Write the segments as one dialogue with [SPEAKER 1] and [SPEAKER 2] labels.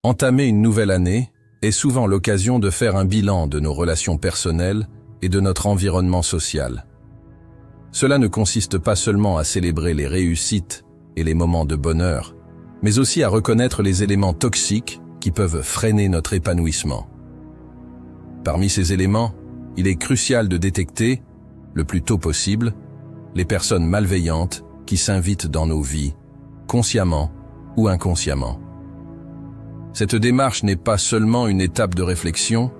[SPEAKER 1] Entamer une nouvelle année est souvent l'occasion de faire un bilan de nos relations personnelles et de notre environnement social. Cela ne consiste pas seulement à célébrer les réussites et les moments de bonheur, mais aussi à reconnaître les éléments toxiques qui peuvent freiner notre épanouissement. Parmi ces éléments, il est crucial de détecter, le plus tôt possible, les personnes malveillantes qui s'invitent dans nos vies, consciemment ou inconsciemment. Cette démarche n'est pas seulement une étape de réflexion,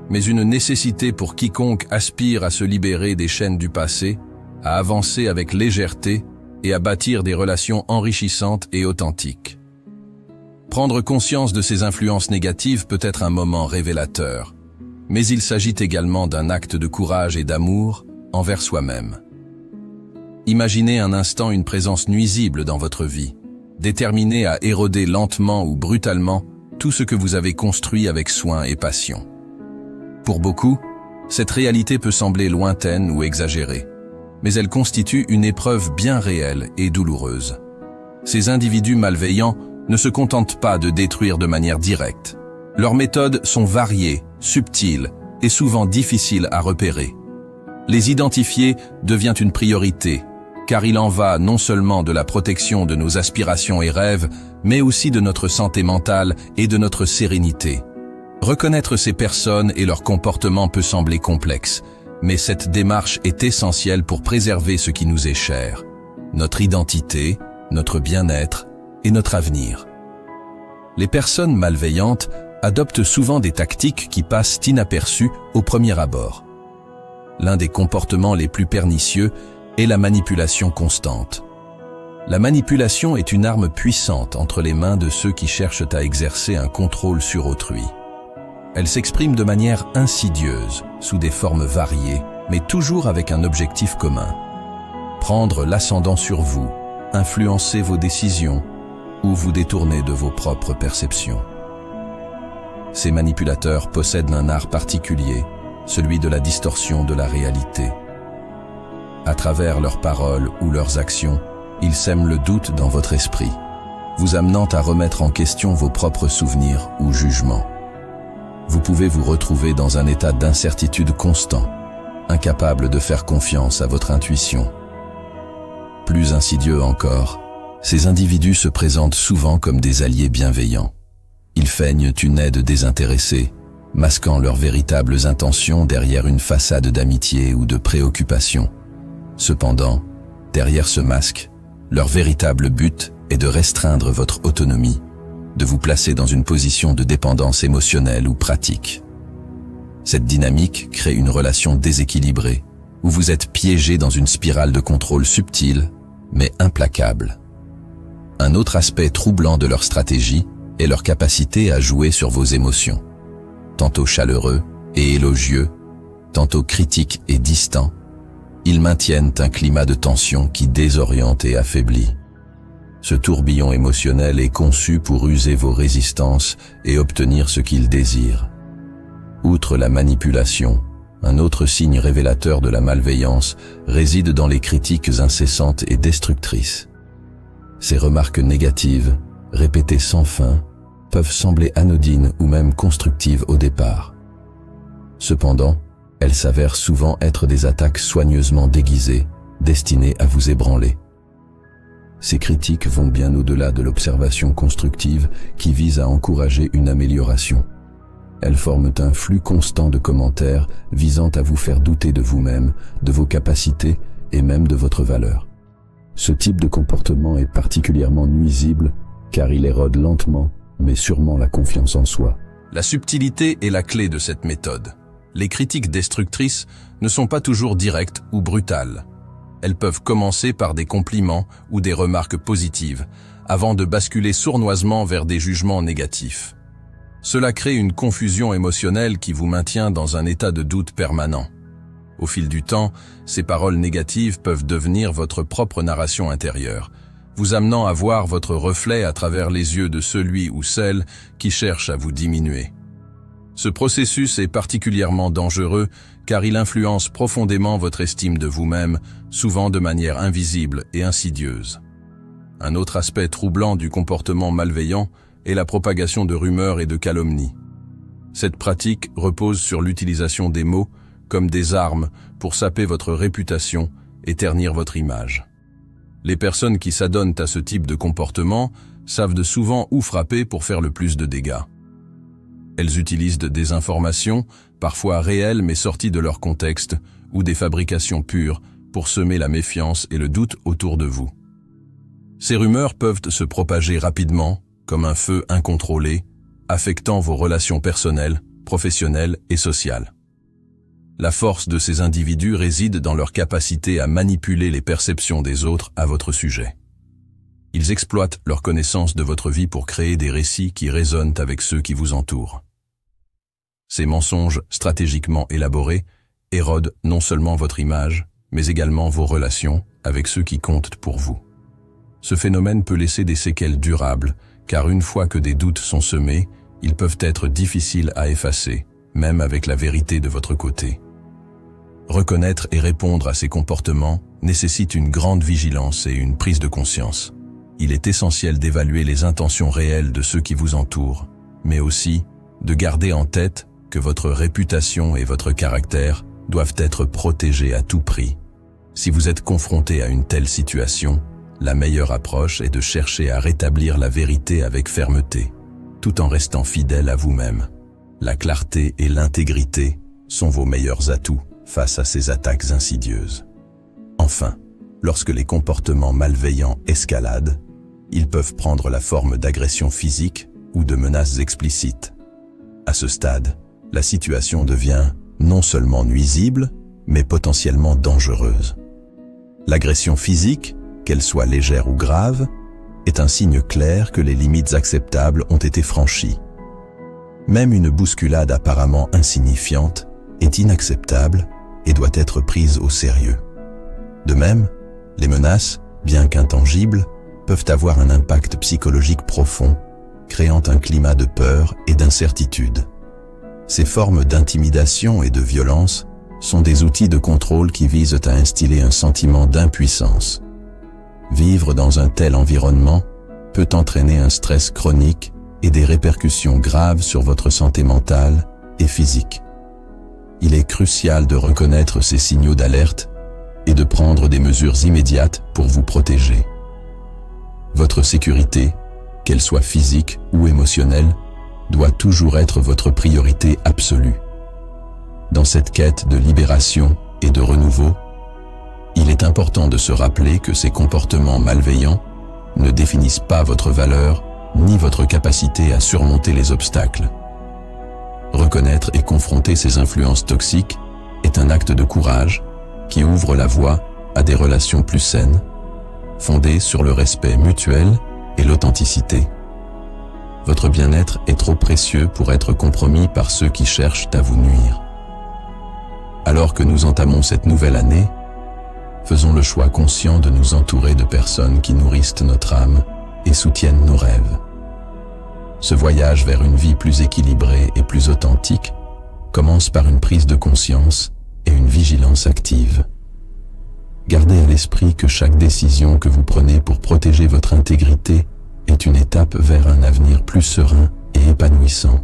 [SPEAKER 1] mais une nécessité pour quiconque aspire à se libérer des chaînes du passé, à avancer avec légèreté et à bâtir des relations enrichissantes et authentiques. Prendre conscience de ces influences négatives peut être un moment révélateur, mais il s'agit également d'un acte de courage et d'amour envers soi-même. Imaginez un instant une présence nuisible dans votre vie, déterminée à éroder lentement ou brutalement tout ce que vous avez construit avec soin et passion. Pour beaucoup, cette réalité peut sembler lointaine ou exagérée, mais elle constitue une épreuve bien réelle et douloureuse. Ces individus malveillants ne se contentent pas de détruire de manière directe. Leurs méthodes sont variées, subtiles et souvent difficiles à repérer. Les identifier devient une priorité, car il en va non seulement de la protection de nos aspirations et rêves, mais aussi de notre santé mentale et de notre sérénité. Reconnaître ces personnes et leur comportement peut sembler complexe, mais cette démarche est essentielle pour préserver ce qui nous est cher, notre identité, notre bien-être et notre avenir. Les personnes malveillantes adoptent souvent des tactiques qui passent inaperçues au premier abord. L'un des comportements les plus pernicieux est la manipulation constante. La manipulation est une arme puissante entre les mains de ceux qui cherchent à exercer un contrôle sur autrui. Elle s'exprime de manière insidieuse, sous des formes variées, mais toujours avec un objectif commun. Prendre l'ascendant sur vous, influencer vos décisions ou vous détourner de vos propres perceptions. Ces manipulateurs possèdent un art particulier, celui de la distorsion de la réalité. À travers leurs paroles ou leurs actions, ils sèment le doute dans votre esprit, vous amenant à remettre en question vos propres souvenirs ou jugements. Vous pouvez vous retrouver dans un état d'incertitude constant, incapable de faire confiance à votre intuition. Plus insidieux encore, ces individus se présentent souvent comme des alliés bienveillants. Ils feignent une aide désintéressée, masquant leurs véritables intentions derrière une façade d'amitié ou de préoccupation. Cependant, derrière ce masque, leur véritable but est de restreindre votre autonomie, de vous placer dans une position de dépendance émotionnelle ou pratique. Cette dynamique crée une relation déséquilibrée, où vous êtes piégé dans une spirale de contrôle subtile, mais implacable. Un autre aspect troublant de leur stratégie est leur capacité à jouer sur vos émotions. Tantôt chaleureux et élogieux, tantôt critiques et distants, ils maintiennent un climat de tension qui désoriente et affaiblit. Ce tourbillon émotionnel est conçu pour user vos résistances et obtenir ce qu'ils désirent. Outre la manipulation, un autre signe révélateur de la malveillance réside dans les critiques incessantes et destructrices. Ces remarques négatives, répétées sans fin, peuvent sembler anodines ou même constructives au départ. Cependant, elles s'avèrent souvent être des attaques soigneusement déguisées, destinées à vous ébranler. Ces critiques vont bien au-delà de l'observation constructive qui vise à encourager une amélioration. Elles forment un flux constant de commentaires visant à vous faire douter de vous-même, de vos capacités et même de votre valeur. Ce type de comportement est particulièrement nuisible car il érode lentement, mais sûrement la confiance en soi. La subtilité est la clé de cette méthode. Les critiques destructrices ne sont pas toujours directes ou brutales. Elles peuvent commencer par des compliments ou des remarques positives, avant de basculer sournoisement vers des jugements négatifs. Cela crée une confusion émotionnelle qui vous maintient dans un état de doute permanent. Au fil du temps, ces paroles négatives peuvent devenir votre propre narration intérieure, vous amenant à voir votre reflet à travers les yeux de celui ou celle qui cherche à vous diminuer. Ce processus est particulièrement dangereux car il influence profondément votre estime de vous-même, souvent de manière invisible et insidieuse. Un autre aspect troublant du comportement malveillant est la propagation de rumeurs et de calomnies. Cette pratique repose sur l'utilisation des mots comme des armes pour saper votre réputation et ternir votre image. Les personnes qui s'adonnent à ce type de comportement savent de souvent où frapper pour faire le plus de dégâts. Elles utilisent des informations, parfois réelles mais sorties de leur contexte, ou des fabrications pures pour semer la méfiance et le doute autour de vous. Ces rumeurs peuvent se propager rapidement, comme un feu incontrôlé, affectant vos relations personnelles, professionnelles et sociales. La force de ces individus réside dans leur capacité à manipuler les perceptions des autres à votre sujet. Ils exploitent leur connaissance de votre vie pour créer des récits qui résonnent avec ceux qui vous entourent. Ces mensonges stratégiquement élaborés érodent non seulement votre image, mais également vos relations avec ceux qui comptent pour vous. Ce phénomène peut laisser des séquelles durables, car une fois que des doutes sont semés, ils peuvent être difficiles à effacer, même avec la vérité de votre côté. Reconnaître et répondre à ces comportements nécessite une grande vigilance et une prise de conscience. Il est essentiel d'évaluer les intentions réelles de ceux qui vous entourent, mais aussi de garder en tête que votre réputation et votre caractère doivent être protégés à tout prix. Si vous êtes confronté à une telle situation, la meilleure approche est de chercher à rétablir la vérité avec fermeté, tout en restant fidèle à vous-même. La clarté et l'intégrité sont vos meilleurs atouts face à ces attaques insidieuses. Enfin, lorsque les comportements malveillants escaladent, ils peuvent prendre la forme d'agressions physiques ou de menaces explicites. À ce stade, la situation devient non seulement nuisible, mais potentiellement dangereuse. L'agression physique, qu'elle soit légère ou grave, est un signe clair que les limites acceptables ont été franchies. Même une bousculade apparemment insignifiante est inacceptable et doit être prise au sérieux. De même, les menaces, bien qu'intangibles, peuvent avoir un impact psychologique profond, créant un climat de peur et d'incertitude. Ces formes d'intimidation et de violence sont des outils de contrôle qui visent à instiller un sentiment d'impuissance. Vivre dans un tel environnement peut entraîner un stress chronique et des répercussions graves sur votre santé mentale et physique. Il est crucial de reconnaître ces signaux d'alerte et de prendre des mesures immédiates pour vous protéger. Votre sécurité, qu'elle soit physique ou émotionnelle, doit toujours être votre priorité absolue. Dans cette quête de libération et de renouveau, il est important de se rappeler que ces comportements malveillants ne définissent pas votre valeur ni votre capacité à surmonter les obstacles. Reconnaître et confronter ces influences toxiques est un acte de courage qui ouvre la voie à des relations plus saines, fondées sur le respect mutuel et l'authenticité. Votre bien-être est trop précieux pour être compromis par ceux qui cherchent à vous nuire. Alors que nous entamons cette nouvelle année, faisons le choix conscient de nous entourer de personnes qui nourrissent notre âme et soutiennent nos rêves. Ce voyage vers une vie plus équilibrée et plus authentique commence par une prise de conscience et une vigilance active. Gardez à l'esprit que chaque décision que vous prenez pour protéger votre intégrité est une étape vers un avenir plus serein et épanouissant.